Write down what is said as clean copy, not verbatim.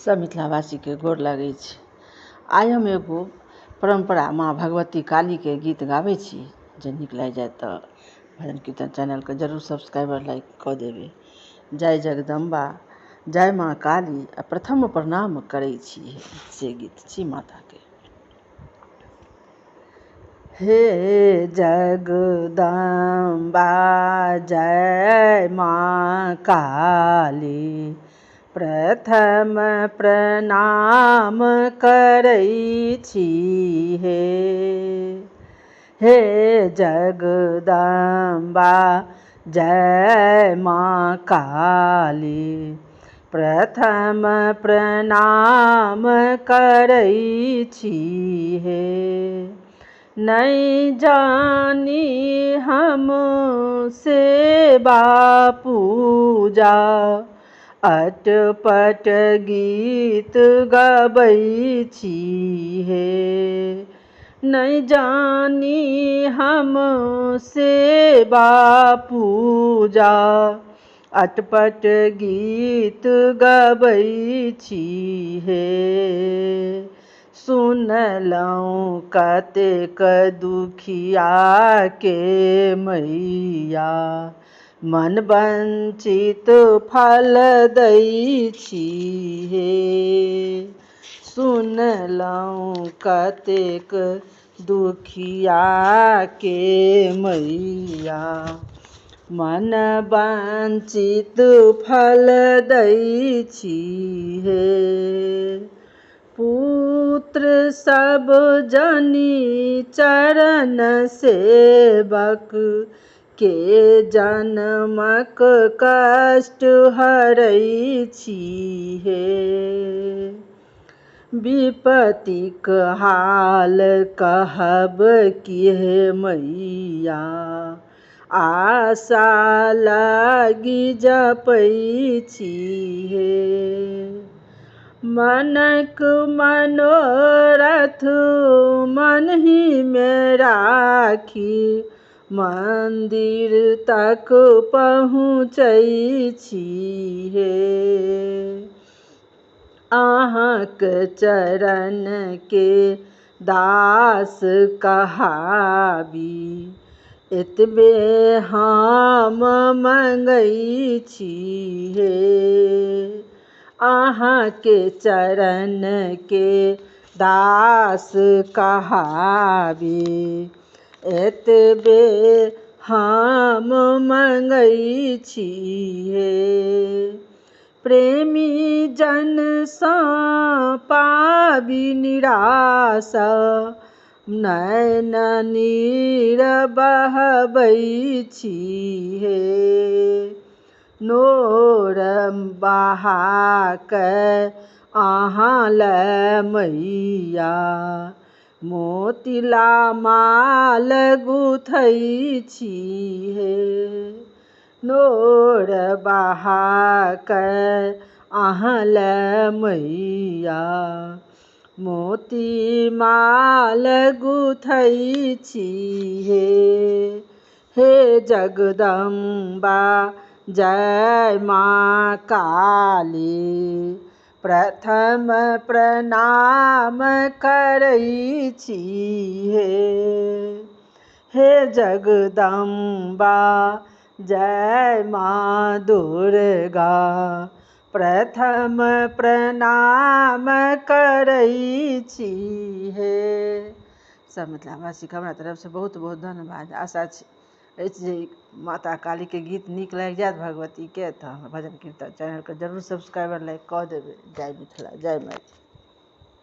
सब मिथिलावासी के गोर लागै छी। आइ हम एगो परम्परा माँ भगवती काली के गीत गाबै छी। जे नीक लागि जाए तऽ भजन कीर्तन चैनल के जरूर सब्सक्राइबर लाइक कऽ देबै। जय जगदम्बा जय माँ काली प्रथम प्रणाम करै छी। से गीत छी माता के। हे जगदम्बा जय माँ काली प्रथम प्रणाम करै छी। हे जगदम्बा जय माँ काली प्रथम प्रणाम करै छी। नहीं जानी हम सेवा पूजा अटपट गीत गबै छी। नहीं जानी हम सेवा पूजा अटपट गीत गबै छी। सुनलहुँ कतेक दुखिया के मैया मन वंचित फल दै छी। सुनलहुँ कतेक दुखिया के मैया मन वंचित फल दै छी। पुत्र सब जनी चरण सेवक के जन्मक कष्ट हरै छी। विपत्तिक हाल कहब कि हे मैया आशा लागी जपै छी। मनक मनोरथ मन ही में राखी मंदिर तक पहुँचै छी। अहाँक चरण के दास कहाबी एतबे हम मंगै छी। अहाँके चरण के दास कहाबी एतबे हम मंगै छी। प्रेमी जन सँ पाबी निराशा नैन नीर बहबै छी। नोर बहा कऽ अहाँ लए मैया मोतिला माल गुथै छी। नोर बहा कऽ अहाँ लए मैया मोती माल गुथै छी। हे जगदम्बा जय माँ काली प्रथम प्रणाम करै छी। हे जगदम्बा जय माँ दुर्गा प्रथम प्रणाम करै छी। सब मिथिलावासी के हमरा तरफ से बहुत बहुत धन्यवाद। आशा अछि जे माता काली के गीत नीक लागि जायत भगवती के तऽ भजन कीर्तन चैनल के जरूर सब्सक्राइबर लाइक कऽ देबै। जय मिथिला जय मैथिली।